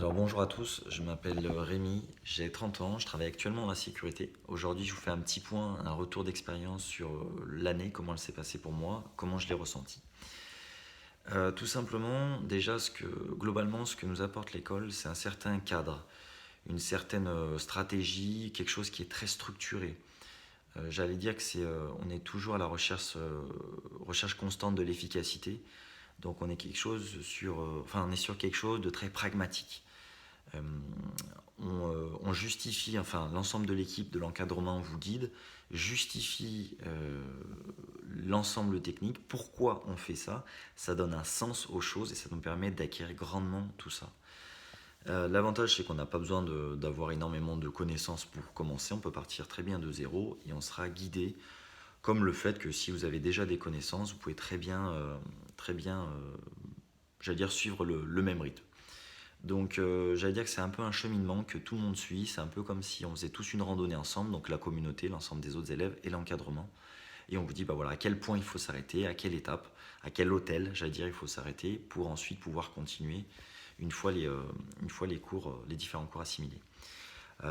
Alors bonjour à tous, je m'appelle Rémi, j'ai 30 ans, je travaille actuellement dans la sécurité. Aujourd'hui je vous fais un petit point, un retour d'expérience sur l'année, comment elle s'est passée pour moi, comment je l'ai ressenti. Tout simplement, déjà globalement ce que nous apporte l'école, c'est un certain cadre, une certaine stratégie, quelque chose qui est très structuré. J'allais dire que on est toujours à la recherche constante de l'efficacité, donc on est on est sur quelque chose de très pragmatique. Euh, on justifie, enfin l'ensemble de l'équipe de l'encadrement vous guide, justifie l'ensemble technique, pourquoi on fait ça, ça donne un sens aux choses et ça nous permet d'acquérir grandement tout ça. L'avantage c'est qu'on n'a pas besoin d'avoir énormément de connaissances pour commencer, on peut partir très bien de zéro et on sera guidé, comme le fait que si vous avez déjà des connaissances, vous pouvez très bien j'allais dire, suivre le même rythme. Donc j'allais dire que c'est un peu un cheminement que tout le monde suit, c'est un peu comme si on faisait tous une randonnée ensemble, donc la communauté, l'ensemble des autres élèves et l'encadrement. Et on vous dit bah voilà, à quel point il faut s'arrêter, à quelle étape, à quel hôtel, j'allais dire, il faut s'arrêter pour ensuite pouvoir continuer une fois les cours, les différents cours assimilés.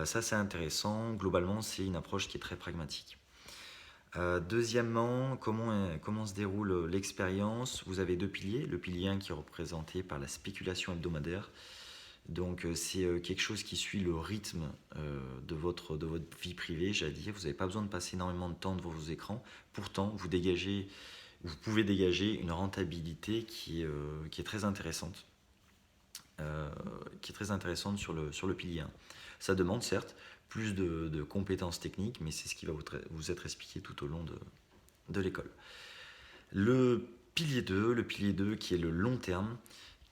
Ça c'est intéressant, globalement c'est une approche qui est très pragmatique. Deuxièmement, comment se déroule l'expérience? Vous avez deux piliers, le pilier 1 qui est représenté par la spéculation hebdomadaire. Donc c'est quelque chose qui suit le rythme de votre vie privée, j'allais dire. Vous n'avez pas besoin de passer énormément de temps devant vos écrans. Pourtant, vous pouvez dégager une rentabilité qui est très intéressante, sur le pilier 1. Ça demande certes plus de compétences techniques, mais c'est ce qui va vous être expliqué tout au long de l'école. Le pilier 2 qui est le long terme,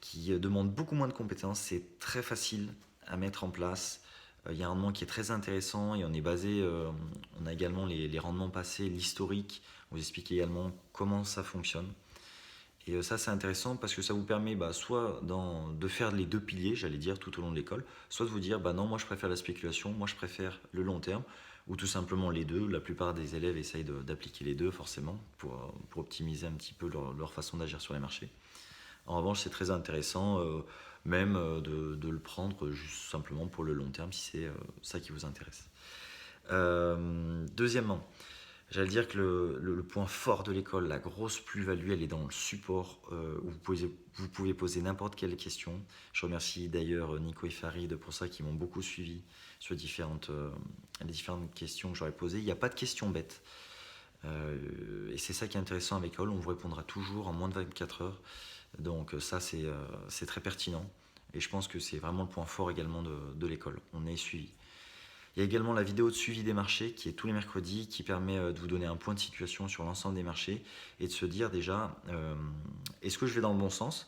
qui demande beaucoup moins de compétences, c'est très facile à mettre en place. Il y a un rendement qui est très intéressant et on a également les rendements passés, l'historique, on vous explique également comment ça fonctionne. Et ça c'est intéressant parce que ça vous permet soit de faire les deux piliers, j'allais dire, tout au long de l'école, soit de vous dire bah non, moi je préfère la spéculation, moi je préfère le long terme, ou tout simplement les deux. La plupart des élèves essayent d'appliquer les deux forcément pour optimiser un petit peu leur façon d'agir sur les marchés. En revanche, c'est très intéressant même de le prendre juste simplement pour le long terme si c'est ça qui vous intéresse. Deuxièmement, j'allais dire que le point fort de l'école, la grosse plus-value, elle est dans le support où vous pouvez poser n'importe quelle question. Je remercie d'ailleurs Nico et Farid pour ça qui m'ont beaucoup suivi sur les différentes questions que j'aurais posées. Il n'y a pas de questions bêtes. Et c'est ça qui est intéressant avec l'école, on vous répondra toujours en moins de 24 heures. Donc ça c'est très pertinent et je pense que c'est vraiment le point fort également de l'école, on est suivi. Il y a également la vidéo de suivi des marchés qui est tous les mercredis, qui permet de vous donner un point de situation sur l'ensemble des marchés et de se dire déjà est-ce que je vais dans le bon sens,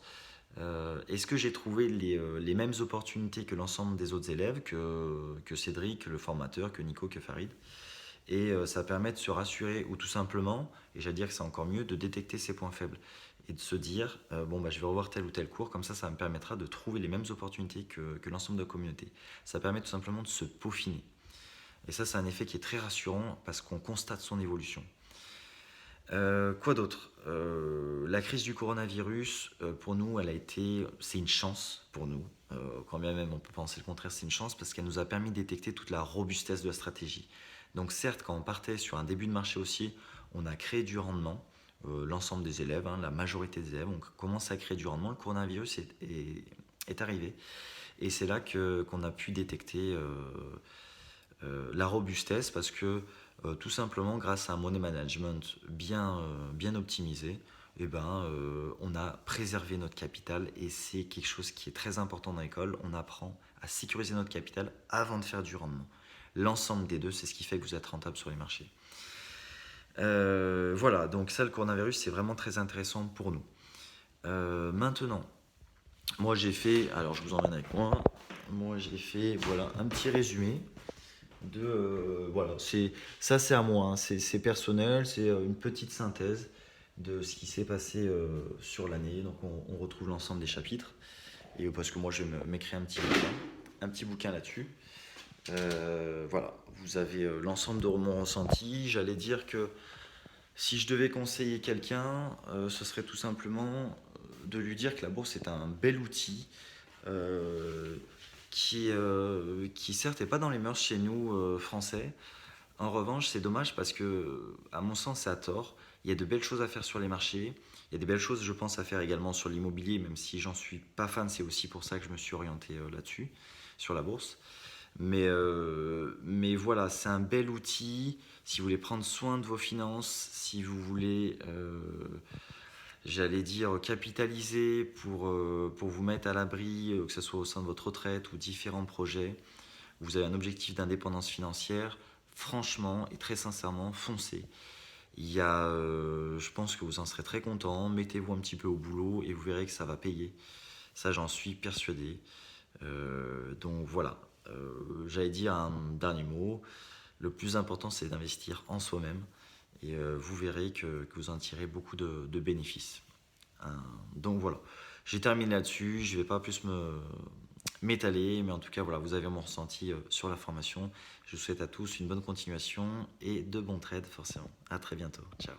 est-ce que j'ai trouvé les mêmes opportunités que l'ensemble des autres élèves, que Cédric, le formateur, que Nico, que Farid. Et ça permet de se rassurer ou tout simplement, et j'allais dire que c'est encore mieux, de détecter ses points faibles et de se dire bon bah je vais revoir tel ou tel cours, comme ça me permettra de trouver les mêmes opportunités que l'ensemble de la communauté. Ça permet tout simplement de se peaufiner. Et ça c'est un effet qui est très rassurant parce qu'on constate son évolution. Quoi d'autre? La crise du coronavirus, pour nous, c'est une chance pour nous. Quand bien même on peut penser le contraire, c'est une chance parce qu'elle nous a permis de détecter toute la robustesse de la stratégie. Donc certes, quand on partait sur un début de marché haussier, on a créé du rendement. L'ensemble des élèves, la majorité des élèves, on commence à créer du rendement. Le coronavirus est arrivé. Et c'est là qu'on a pu détecter la robustesse parce que tout simplement grâce à un money management bien optimisé, on a préservé notre capital et c'est quelque chose qui est très important dans l'école. On apprend à sécuriser notre capital avant de faire du rendement. L'ensemble des deux, c'est ce qui fait que vous êtes rentable sur les marchés. Voilà, donc ça, le coronavirus, c'est vraiment très intéressant pour nous. Maintenant, moi j'ai fait, alors je vous emmène avec moi j'ai fait voilà, un petit résumé voilà, c'est à moi, hein, c'est personnel, c'est une petite synthèse de ce qui s'est passé sur l'année. Donc on retrouve l'ensemble des chapitres et parce que moi je vais m'écrire un petit bouquin là-dessus. Voilà, vous avez l'ensemble de mon ressenti. J'allais dire que si je devais conseiller quelqu'un, ce serait tout simplement de lui dire que la bourse est un bel outil. qui certes n'est pas dans les mœurs chez nous français. En revanche, c'est dommage parce que, à mon sens, c'est à tort. Il y a de belles choses à faire sur les marchés. Il y a des belles choses, je pense, à faire également sur l'immobilier, même si j'en suis pas fan. C'est aussi pour ça que je me suis orienté là-dessus, sur la bourse. Mais voilà, c'est un bel outil. Si vous voulez prendre soin de vos finances, si vous voulez, j'allais dire, capitaliser pour vous mettre à l'abri, que ce soit au sein de votre retraite ou différents projets, vous avez un objectif d'indépendance financière, franchement et très sincèrement, foncez. Je pense que vous en serez très content. Mettez-vous un petit peu au boulot et vous verrez que ça va payer. Ça, j'en suis persuadé. Donc voilà. J'allais dire un dernier mot. Le plus important, c'est d'investir en soi-même. Et vous verrez que vous en tirez beaucoup de bénéfices. Donc voilà. J'ai terminé là-dessus. Je ne vais pas plus m'étaler, mais en tout cas, voilà, vous avez mon ressenti sur la formation. Je vous souhaite à tous une bonne continuation et de bons trades, forcément. À très bientôt. Ciao.